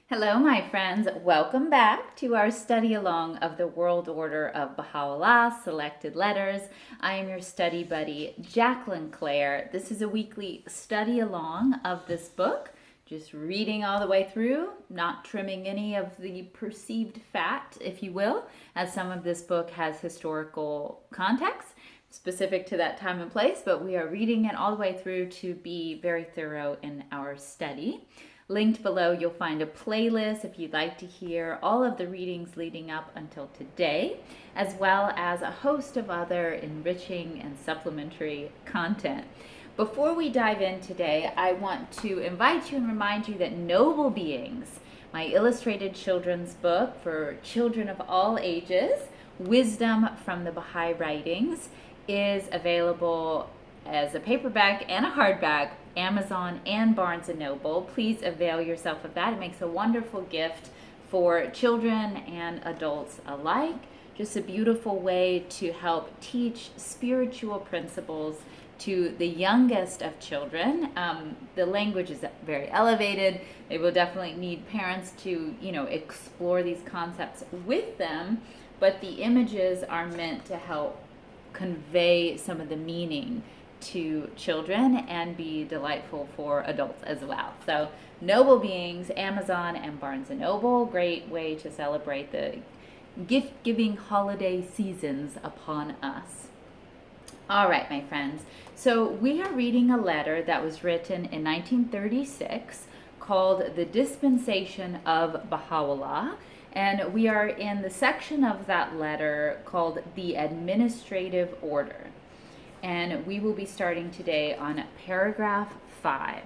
Hello, my friends. Welcome back to our study along of the World Order of Bahá'u'lláh, Selected Letters. I am your study buddy, Jacqueline Claire. This is a weekly study along of this book, just reading all the way through, not trimming any of the perceived fat, if you will, as some of this book has historical context specific to that time and place, but we are reading it all the way through to be very thorough in our study. Linked below, you'll find a playlist if you'd like to hear all of the readings leading up until today, as well as a host of other enriching and supplementary content. Before we dive in today, I want to invite you and remind you that Noble Beings, my illustrated children's book for children of all ages, Wisdom from the Baha'i Writings, is available as a paperback and a hardback, Amazon and Barnes & Noble. Please avail yourself of that. It makes a wonderful gift for children and adults alike. Just a beautiful way to help teach spiritual principles to the youngest of children. The language is very elevated. They will definitely need parents to, explore these concepts with them, but the images are meant to help convey some of the meaning to children and be delightful for adults as well. So Noble Beings, Amazon and Barnes & Noble, great way to celebrate the gift-giving holiday seasons upon us. All right, my friends. So we are reading a letter that was written in 1936 called The Dispensation of Bahá'u'lláh. And we are in the section of that letter called The Administrative Order. And we will be starting today on paragraph 5.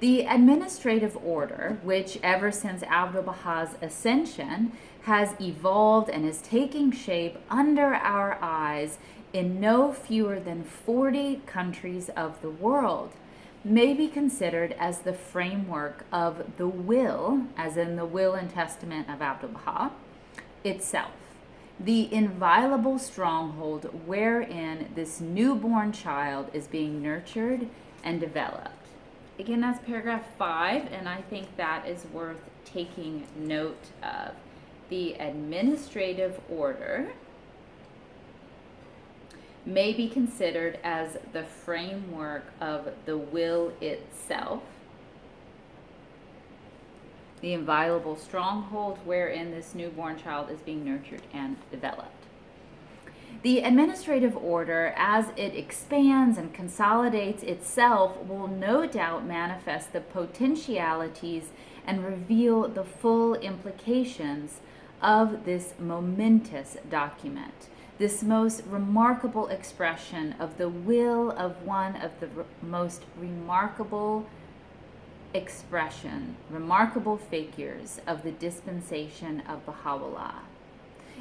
The administrative order, which ever since Abdu'l-Baha's ascension has evolved and is taking shape under our eyes in no fewer than 40 countries of the world, may be considered as the framework of the will, as in the will and testament of Abdu'l-Baha itself, the inviolable stronghold wherein this newborn child is being nurtured and developed. Again, that's paragraph 5, and I think that is worth taking note of. The administrative order may be considered as the framework of the will itself, the inviolable stronghold wherein this newborn child is being nurtured and developed. The administrative order, as it expands and consolidates itself, will no doubt manifest the potentialities and reveal the full implications of this momentous document, this most remarkable expression of the will of one of the most remarkable figures of the dispensation of Baha'u'lláh.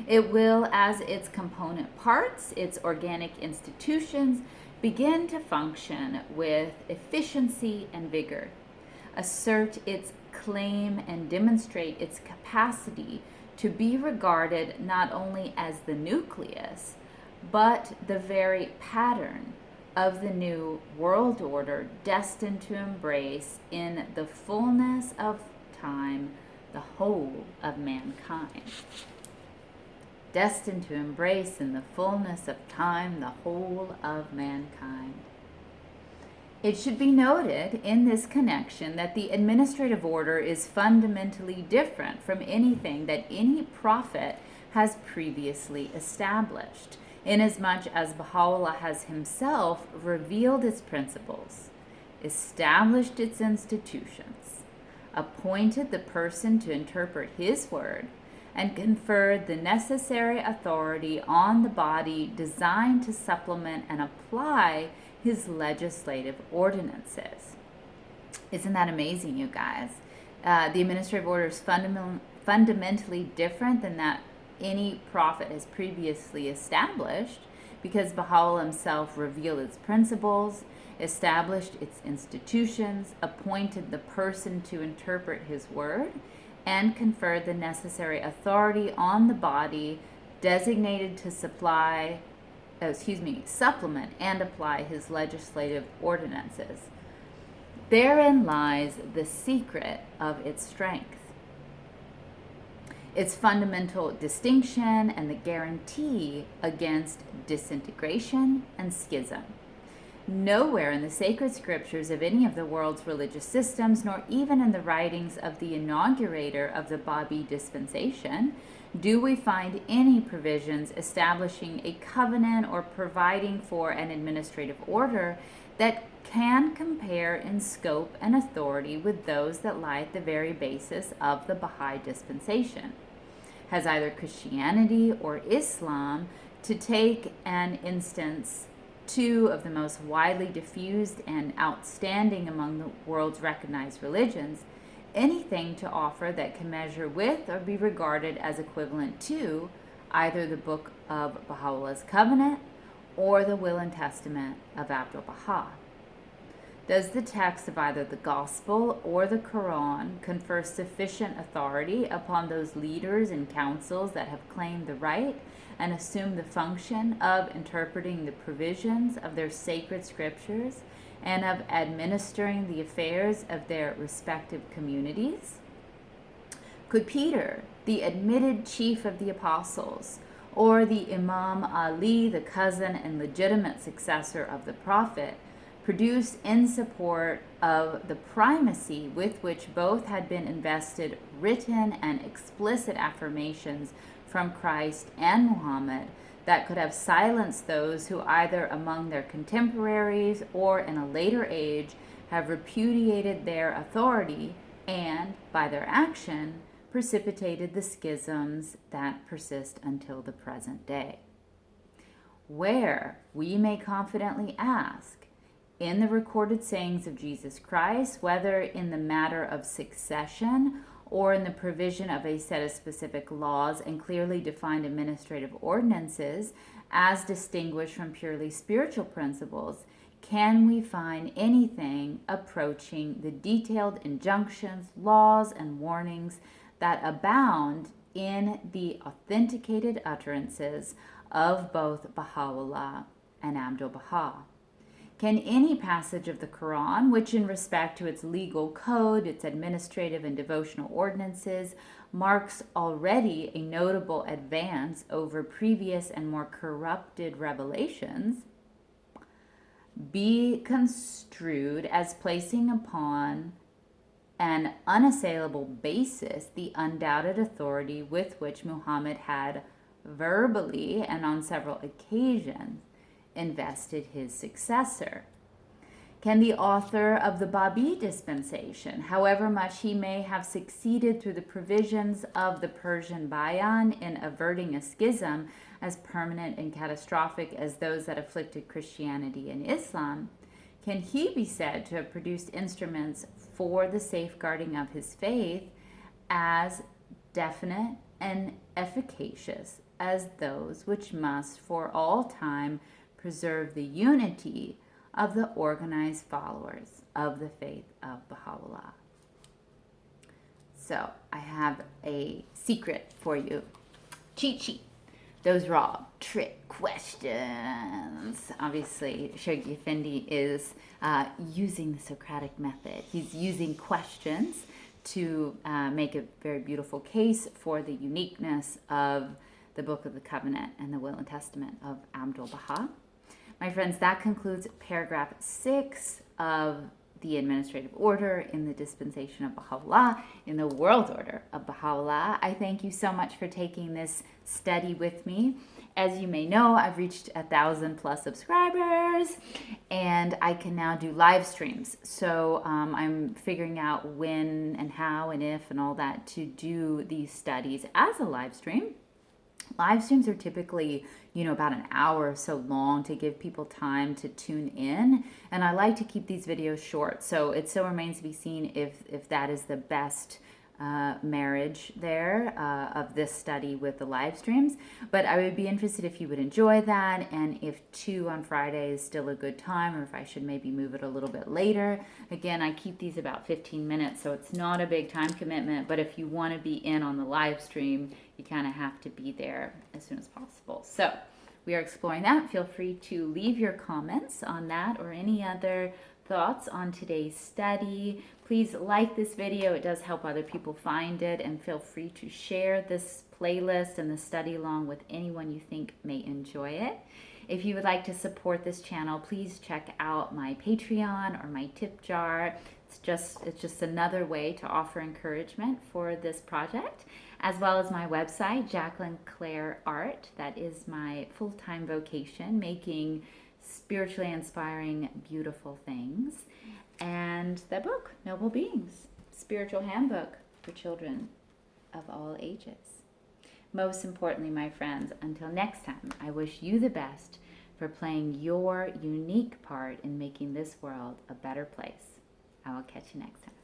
It will, as its component parts, its organic institutions, begin to function with efficiency and vigor, assert its claim and demonstrate its capacity to be regarded not only as the nucleus, but the very pattern of the new world order destined to embrace in the fullness of time the whole of mankind. Destined to embrace in the fullness of time the whole of mankind. It should be noted in this connection that the administrative order is fundamentally different from anything that any prophet has previously established, inasmuch as Baha'u'lláh has himself revealed its principles, established its institutions, appointed the person to interpret his word, and conferred the necessary authority on the body designed to supplement and apply his legislative ordinances. Isn't that amazing, you guys? The administrative order is fundamentally different than that any prophet has previously established, because Baha'u'lláh himself revealed its principles, established its institutions, appointed the person to interpret his word, and conferred the necessary authority on the body designated to supplement and apply his legislative ordinances. Therein lies the secret of its strength. its fundamental distinction, and the guarantee against disintegration and schism. Nowhere in the sacred scriptures of any of the world's religious systems, nor even in the writings of the inaugurator of the Baha'i Dispensation, do we find any provisions establishing a covenant or providing for an administrative order that can compare in scope and authority with those that lie at the very basis of the Baha'i Dispensation. Has either Christianity or Islam, to take an instance, two of the most widely diffused and outstanding among the world's recognized religions, anything to offer that can measure with or be regarded as equivalent to either the Book of Baha'u'llah's Covenant or the Will and Testament of Abdu'l-Baha? Does the text of either the Gospel or the Quran confer sufficient authority upon those leaders and councils that have claimed the right and assume the function of interpreting the provisions of their sacred scriptures and of administering the affairs of their respective communities? Could Peter, the admitted chief of the apostles, or the Imam Ali, the cousin and legitimate successor of the Prophet, produce in support of the primacy with which both had been invested written and explicit affirmations from Christ and Muhammad that could have silenced those who either among their contemporaries or in a later age have repudiated their authority and, by their action, precipitated the schisms that persist until the present day? Where, we may confidently ask, in the recorded sayings of Jesus Christ, whether in the matter of succession or in the provision of a set of specific laws and clearly defined administrative ordinances, as distinguished from purely spiritual principles, can we find anything approaching the detailed injunctions, laws, and warnings that abound in the authenticated utterances of both Baha'u'lláh and Abdu'l-Baha? Can any passage of the Quran, which in respect to its legal code, its administrative and devotional ordinances, marks already a notable advance over previous and more corrupted revelations, be construed as placing upon an unassailable basis the undoubted authority with which Muhammad had verbally and on several occasions invested his successor? Can the author of the Baha'i Dispensation, however much he may have succeeded through the provisions of the Persian Bayan in averting a schism as permanent and catastrophic as those that afflicted Christianity and Islam, can he be said to have produced instruments for the safeguarding of his faith as definite and efficacious as those which must for all time preserve the unity of the organized followers of the faith of Baha'u'lláh? So I have a secret for you. Cheat sheet. Those are all trick questions. Obviously, Shoghi Effendi is using the Socratic method. He's using questions to make a very beautiful case for the uniqueness of the Book of the Covenant and the Will and Testament of Abdu'l-Baha. My friends, that concludes paragraph 6 of the administrative order in the dispensation of Baha'u'lláh, in the world order of Baha'u'lláh. I thank you so much for taking this study with me. As you may know, I've reached 1,000+ subscribers, and I can now do live streams. So I'm figuring out when and how and if and all that to do these studies as a live stream. Live streams are typically, about an hour or so long to give people time to tune in. And I like to keep these videos short. So it still remains to be seen if that is the best marriage there of this study with the live streams. But I would be interested if you would enjoy that, and if 2 on Friday is still a good time, or if I should maybe move it a little bit later. Again, I keep these about 15 minutes, so it's not a big time commitment, but if you want to be in on the live stream, you kind of have to be there as soon as possible. So we are exploring that. Feel free to leave your comments on that or any other thoughts on today's study. Please like this video. It does help other people find it, and feel free to share this playlist and the study along with anyone you think may enjoy it. If you would like to support this channel, please check out my Patreon or my tip jar. It's just another way to offer encouragement for this project, as well as my website, Jacqueline Claire Art. That is my full-time vocation, making spiritually inspiring, beautiful things. And the book, Noble Beings, Spiritual Handbook for Children of all ages. Most importantly, my friends, until next time, I wish you the best for playing your unique part in making this world a better place. I will catch you next time.